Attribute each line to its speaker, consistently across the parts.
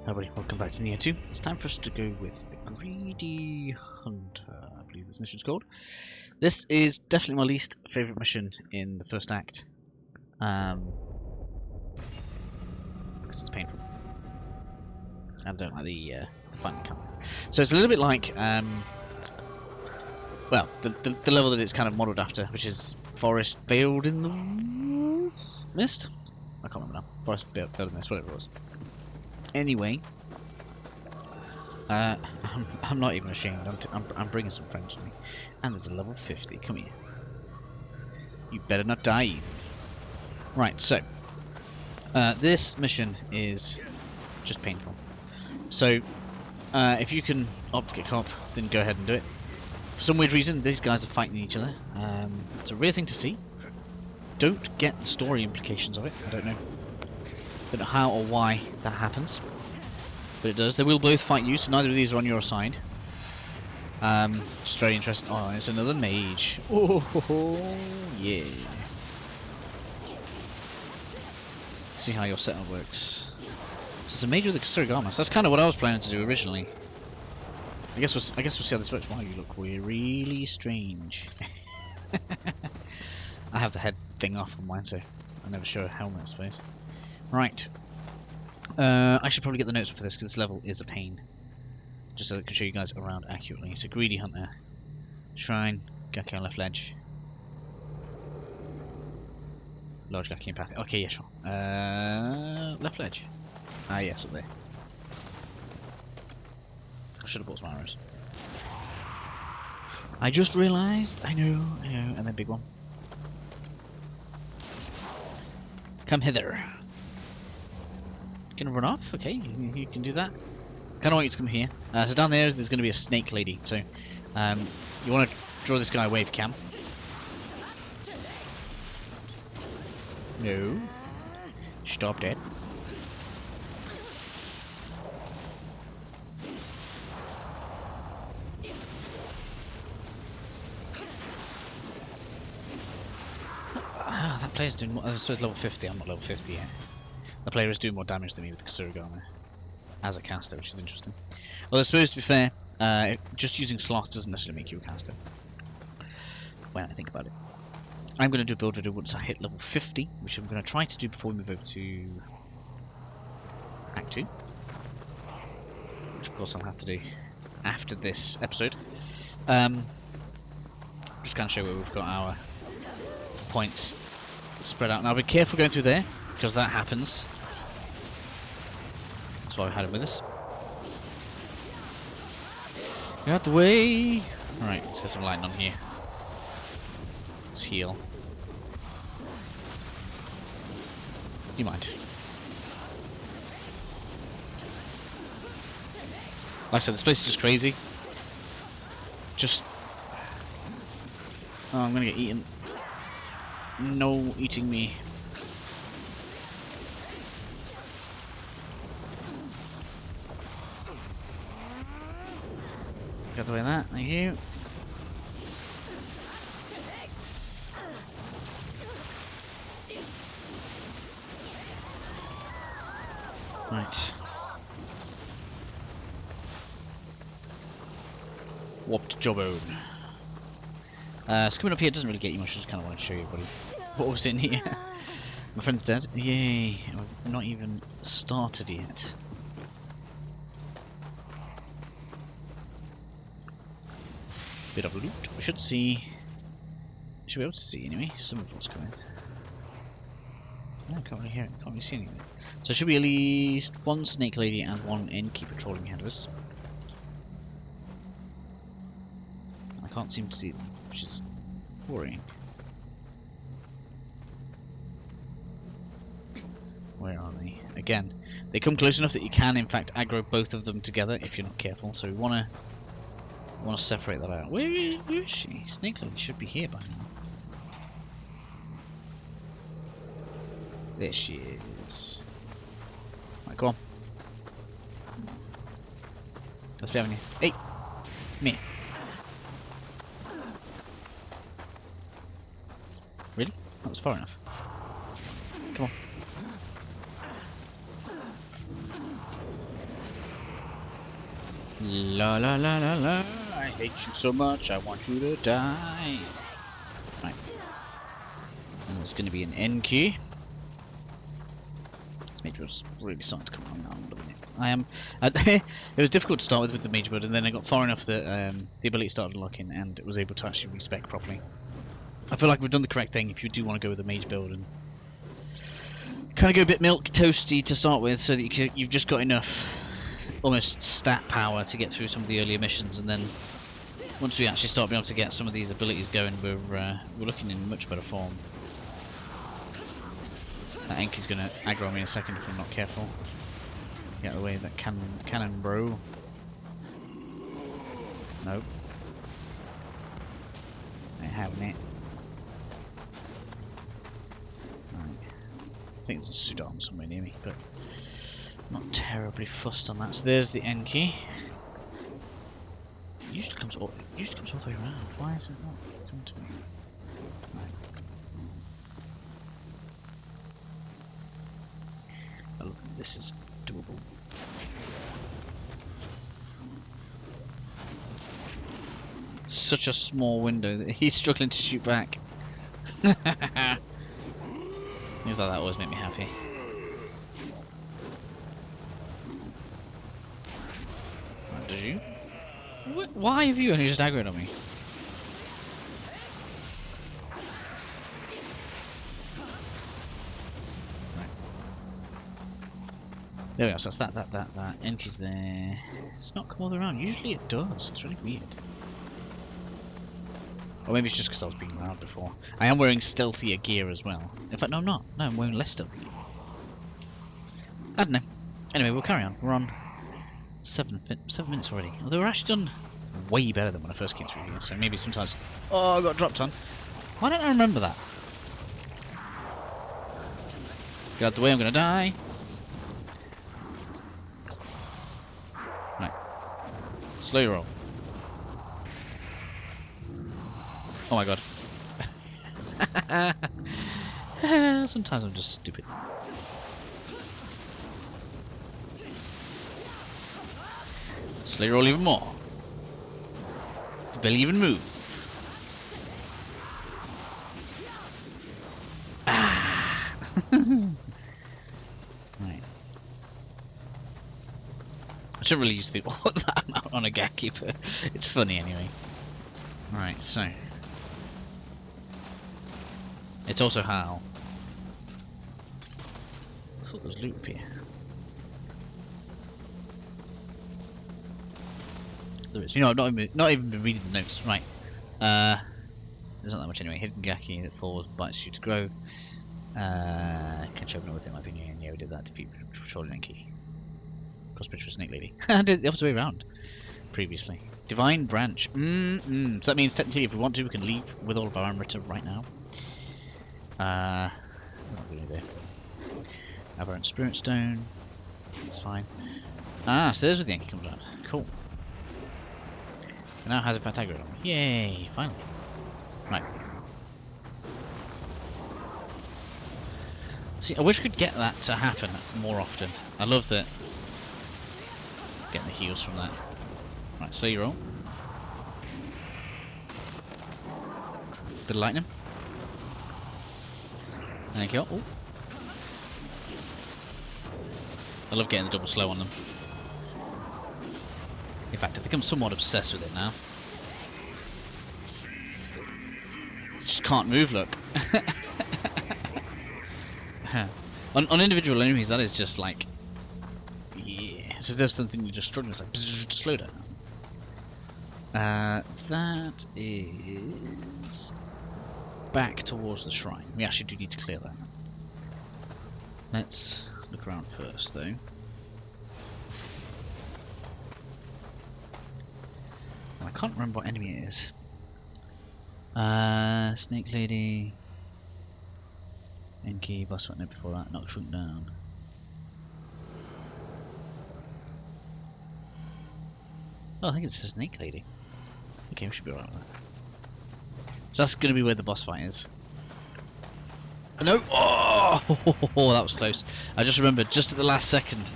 Speaker 1: Everybody, welcome back to Nioh 2. It's time for us to go with Greedy Hunter, I believe this mission's called. This is definitely my least favourite mission in the first act. Because it's painful. I don't like the fighting camera. So it's a little bit like, well, the level that it's kind of modelled after, which is Forest Veiled in the Mist? I can't remember now. Forest Veiled in the Mist, whatever it was. Anyway, I'm not even ashamed. I'm bringing some friends with me, and there's a level 50. Come here. You better not die easy. Right. So, this mission is just painful. So, if you can opt to get caught, then go ahead and do it. For some weird reason, these guys are fighting each other. It's a rare thing to see. Don't get the story implications of it. I don't know how or why that happens, but it does. They will both fight you, so neither of these are on your side. Just very interesting. Oh, it's another mage. Oh, yeah. Let's see how your setup works. So it's a mage with a Kusarigama. So that's kind of what I was planning to do originally. I guess we'll see how this works. Wow, you look really strange. I have the head thing off on mine, so I never show a helmet, I suppose. Right. I should probably get the notes for this because this level is a pain. Just so I can show you guys around accurately. So, Greedy Hunter, Shrine, Gaki on left ledge, large Gaki path. Okay, yeah, sure. Left ledge. Ah, yes, up there. I should have bought some arrows. I just realised. I know, and then big one. Come hither. Gonna run off? Okay, you can do that. Kind of want you to come here. So down there's going to be a snake lady. So you want to draw this guy away if you can. No. Stop dead. Ah, that player's doing more. So it's level 50. I'm not level 50 yet. The player is doing more damage than me with the Kusarigama as a caster, which is interesting. Well, I suppose to be fair, just using slots doesn't necessarily make you a caster. When I think about it, I'm going to do a build video once I hit level 50, which I'm going to try to do before we move over to Act 2, which of course I'll have to do after this episode. Just kind of show where we've got our points spread out. Now be careful going through there, because that happens. That's why we had him with us. Get out the way! Alright, let's get some lighting on here. Let's heal. You mind. Like I said, this place is just crazy. Just... Oh, I'm gonna get eaten. No eating me. Get the way of that, thank you. Right. Warped jawbone. Skimming up here doesn't really get you much, I just kind of want to show you everybody what was in here. My friend's dead. Yay, I've not even started yet. Bit of loot. We should see. Should be able to see anyway. Some of what's coming. No, I can't really hear it. Can't really see anything. So there should be at least one snake lady and one innkeeper patrolling ahead of us. I can't seem to see them, which is worrying. Where are they? Again, they come close enough that you can, in fact, aggro both of them together if you're not careful. So we want to separate that out. Where is she? Snake lady should be here by now. There she is. Right, go on. Let's be having you. Hey! Me. Really? That was far enough. Come on. La la la la la. I hate you so much. I want you to die. Right. And there's going to be an N key. This mage build's really starting to come on now. I'm loving it. I am. It was difficult to start with the mage build, and then I got far enough that the ability started unlocking, and was able to actually respec properly. I feel like we've done the correct thing if you do want to go with the mage build and kind of go a bit milk toasty to start with, so that you've just got enough almost stat power to get through some of the earlier missions, and then once we actually start being able to get some of these abilities going, we're looking in much better form. That Enki's going to aggro me in a second if I'm not careful. Get out of the way of that cannon bro. Nope. Ain't having it. Right. I think there's a Sudan somewhere near me, but not terribly fussed on that. So there's the Enki. It usually comes all the way around. Why is it not coming to me? Right. I love that this is doable. Such a small window that he's struggling to shoot back. Things like that always make me happy. Right, did you? Why have you only just aggroed on me? Right. There we go, so that's that. Enki's there. It's not come all the way around. Usually it does. It's really weird. Or maybe it's just because I was being around before. I am wearing stealthier gear as well. In fact, no I'm not. No, I'm wearing less stealthy gear. I don't know. Anyway, we'll carry on. We're on 7 minutes already. Although we're actually done way better than when I first came through here. So maybe sometimes... Oh, I got dropped on. Why don't I remember that? Get out the way, I'm going to die. Right. Slow your roll. Oh my god. Sometimes I'm just stupid. Slay roll even more. You barely even move. Ah. Right. I shouldn't really use all that amount on a Gaki, but it's funny anyway. Right, so. It's also how. I thought there was loot up here. There is. You know, I've not even been reading the notes. Right. There's not that much anyway. Hidden Gaki that falls bites you to grow. Can choke with him. I've been here. Yeah, we did that to beat Troll Enki. Cross-pitch for Snake Lady. I did it the opposite way around previously. Divine Branch. So that means technically, if we want to, we can leave with all of our Amrita right now. What are we gonna do? Aberrant Spirit Stone. That's fine. Ah, so there's where the Enki comes out. Cool. And now has a Pythagoras on. Yay! Finally. Right. See, I wish we could get that to happen more often. I love that. Getting the heals from that. Right, so you roll. Bit of lightning. And kill. Oh. I love getting the double slow on them. In fact, I think I'm somewhat obsessed with it now. Just can't move, look. on individual enemies, that is just like... Yeah. So if there's something you're just struggling, it's like... Bzz, slow down. That is... back towards the shrine. We actually do need to clear that. Let's look around first, though. I can't remember what enemy it is. Snake Lady. Enki, boss fight note before that, knocked Trunk down. Oh, I think it's a Snake Lady. Okay, we should be alright with that. So that's going to be where the boss fight is. Oh, no! Oh! That was close. I just remembered, just at the last second.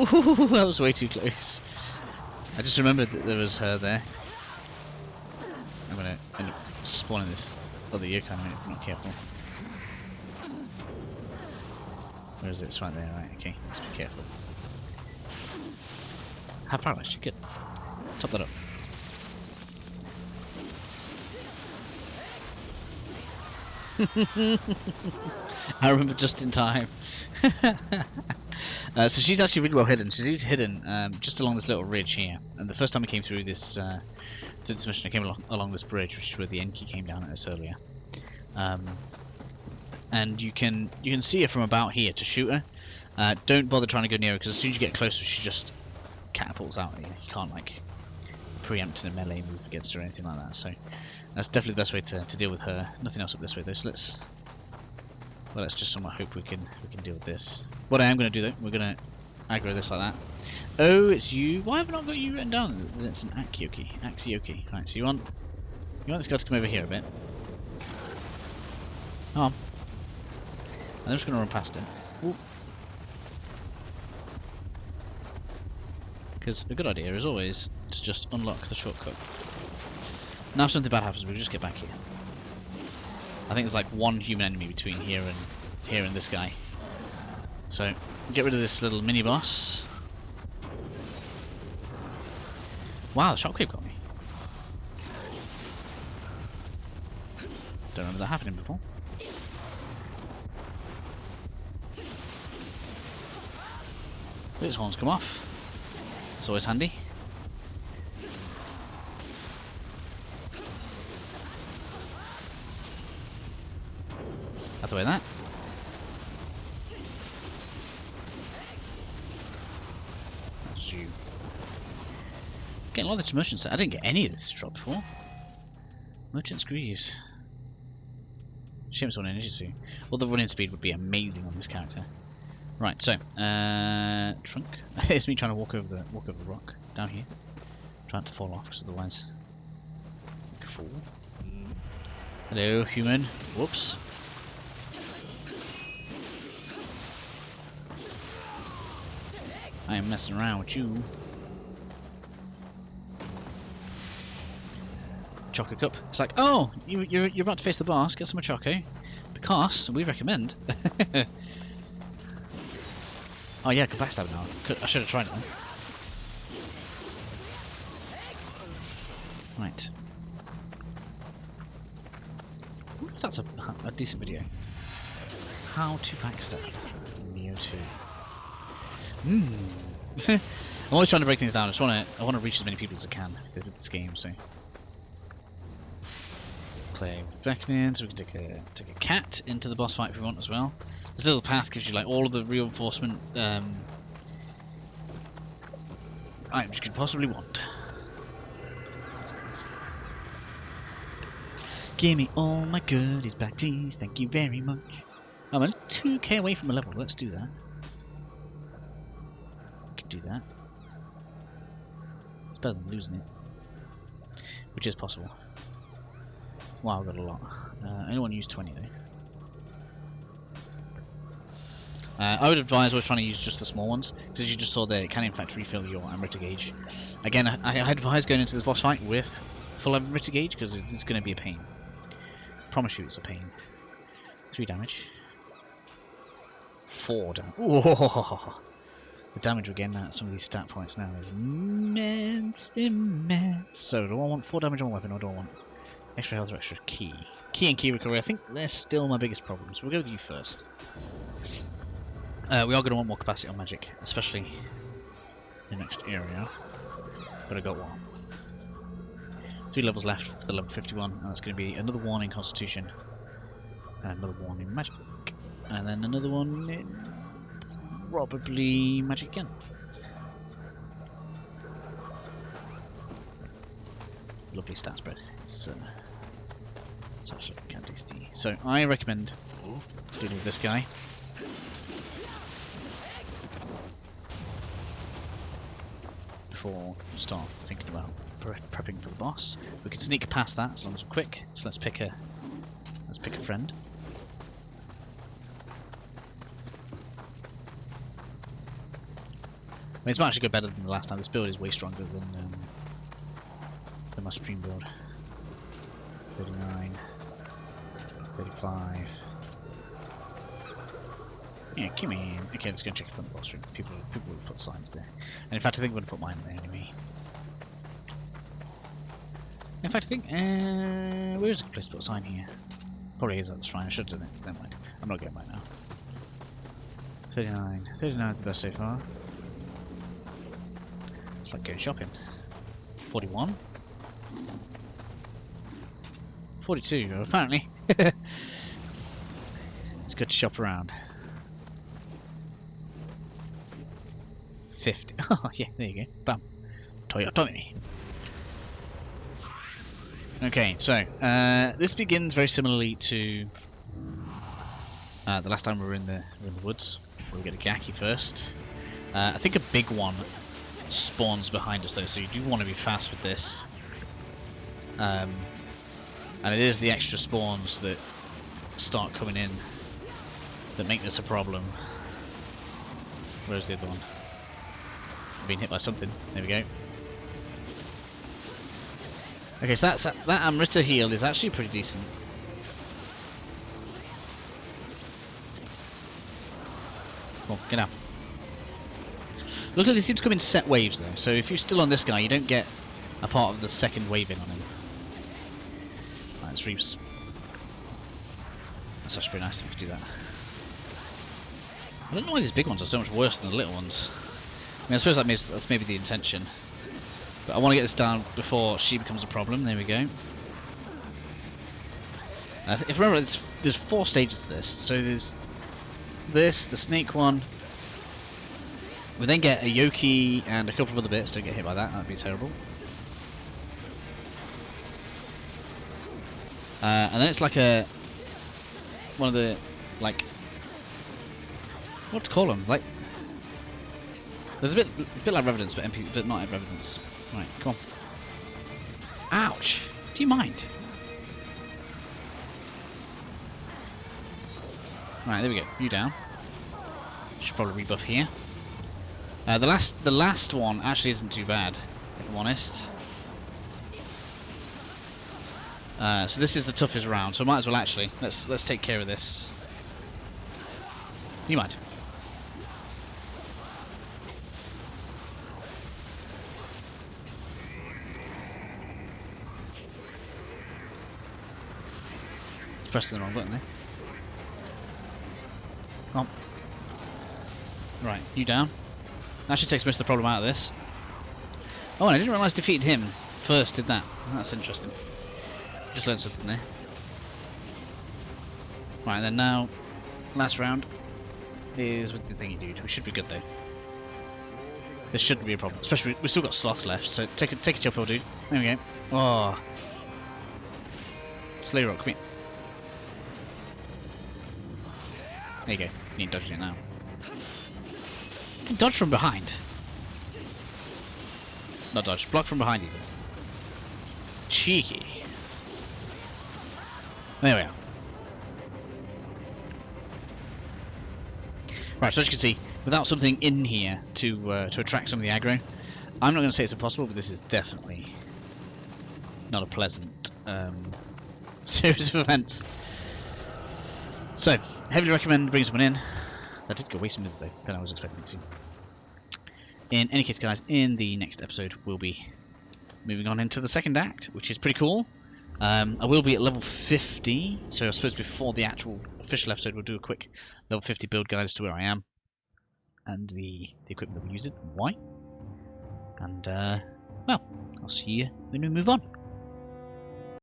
Speaker 1: Ooh, that was way too close. I just remembered that there was her there. I'm gonna end up spawning this other Yukon if I'm not careful. Where is it? It's right there, right? Okay, let's be careful. Have paralyzed you, good. Top that up. I remember just in time. So she's actually really well hidden. She's hidden just along this little ridge here. And the first time I came through this mission, I came along this bridge, which is where the Enki came down at us earlier. And you can see her from about here to shoot her. Don't bother trying to go near her, because as soon as you get closer, she just catapults out at you. You can't like preempt in a melee move against her or anything like that. So that's definitely the best way to deal with her. Nothing else up this way though. So let's just somewhat hope we can deal with this. What I am going to do though, we're going to aggro this like that. Oh, it's you. Why have I not got you written down? It's an Axioki. Right, so you want this guy to come over here a bit. Oh. I'm just going to run past him. Because a good idea is always to just unlock the shortcut. Now if something bad happens, we'll just get back here. I think there's like one human enemy between here and this guy. So get rid of this little mini boss. Wow, the shockwave got me. Don't remember that happening before. His horns come off. It's always handy. Out the way that. That's you. Getting a lot of this merchant set. I didn't get any of this drop before. Merchant's Greaves. Shame it's on energy. Well, the running speed would be amazing on this character. Right, so trunk. It's me trying to walk over the rock down here. Trying to fall off, because otherwise, like a fool. Hello, human. Whoops. I am messing around with you. Choco cup. It's like, oh, you're about to face the boss. Get some Choco, because we recommend. Oh yeah, I can backstab now. I should have tried it then. Right. That's a decent video. How to backstab Nioh 2. I'm always trying to break things down. I want to reach as many people as I can with this game. So play with beckoning, so we can take a cat into the boss fight if we want as well. This little path gives you like all of the reinforcement items you could possibly want. Give me all my goodies back, please. Thank you very much. I'm only 2k away from a level. Let's do that. We can do that. It's better than losing it, which is possible. Wow, I've got a lot. Anyone use 20 though? I would advise always trying to use just the small ones, because as you just saw there, it can in fact refill your Amrita gauge. Again, I advise going into this boss fight with full Amrita gauge, because it's going to be a pain. Promise you it's a pain. 3 damage. 4 damage. Whoa! The damage we're getting at some of these stat points now is immense. So do I want 4 damage on a weapon, or do I want extra health or extra key? Key and key recovery, I think they're still my biggest problems. We'll go with you first. We are going to want more capacity on magic, especially in the next area. But I got 1. 3 levels left for the level 51, and that's going to be another 1 in Constitution, and another 1 in Magic, and then another 1 in probably Magic again. Lovely stat spread. It's actually can't tasty. So I recommend dealing with this guy. Before you start thinking about prepping for the boss. We can sneak past that as long as we're quick. So let's pick a friend. mean, it's actually go better than the last time. This build is way stronger than my stream build. 39, 35. Yeah, come in. Okay, let's go and check if the boss stream. People will put signs there. And in fact, I think I'm going to put mine there anyway. In fact, I think, where is a good place to put a sign here? Probably is at the shrine. I should have done it. Never mind. I'm not going right now. 39. 39 is the best so far. It's like going shopping. 41. 42, apparently. It's good to shop around. 50. Oh, yeah, there you go. Bam. Toyotomi. Okay, so this begins very similarly to the last time we were in the woods. We'll get a Gaki first. I think a big one spawns behind us though, so you do want to be fast with this. And it is the extra spawns that start coming in that make this a problem. Where's the other one? Being hit by something. There we go. Okay, so that Amrita heal is actually pretty decent. Come on, get out. Luckily, they seem to come in set waves though, so if you're still on this guy, you don't get a part of the second wave in on him. Right, let's Reeves. That's actually pretty nice if we could do that. I don't know why these big ones are so much worse than the little ones. I mean, I suppose that's maybe the intention. But I want to get this down before she becomes a problem. There we go. If you remember, there's 4 stages to this. So there's this, the snake one. We then get a Yoki and a couple of other bits. Don't get hit by that. That'd be terrible. And then it's like one of the like what to call them? Like there's a bit like Revenants, but not Revenants. Right, come on. Ouch! Do you mind? Right, there we go. You down. Should probably rebuff here. The last one actually isn't too bad, if I'm honest. So this is the toughest round, so I might as well actually let's take care of this. You mind? Pressing the wrong button there. Come on. Right, you down. That should take most of the problem out of this. Oh, and I didn't realise defeating him first did that. That's interesting. Just learned something there. Right, then now, last round is with the thingy dude. We should be good though. This shouldn't be a problem. Especially, we've still got sloths left, so take a chill pill, dude. There we go. Oh. Slay rock, come here. There you go. You ain't dodging it now. You can dodge from behind. Not dodge, block from behind even. Cheeky. There we are. Right, so as you can see, without something in here to attract some of the aggro, I'm not going to say it's impossible, but this is definitely not a pleasant series of events. So, heavily recommend bringing someone in. That did go way smoother though than I was expecting to. In any case, guys, in the next episode, we'll be moving on into the second act, which is pretty cool. I will be at level 50, so I suppose before the actual official episode, we'll do a quick level 50 build guide as to where I am and the equipment that we're using and why. And, well, I'll see you when we move on.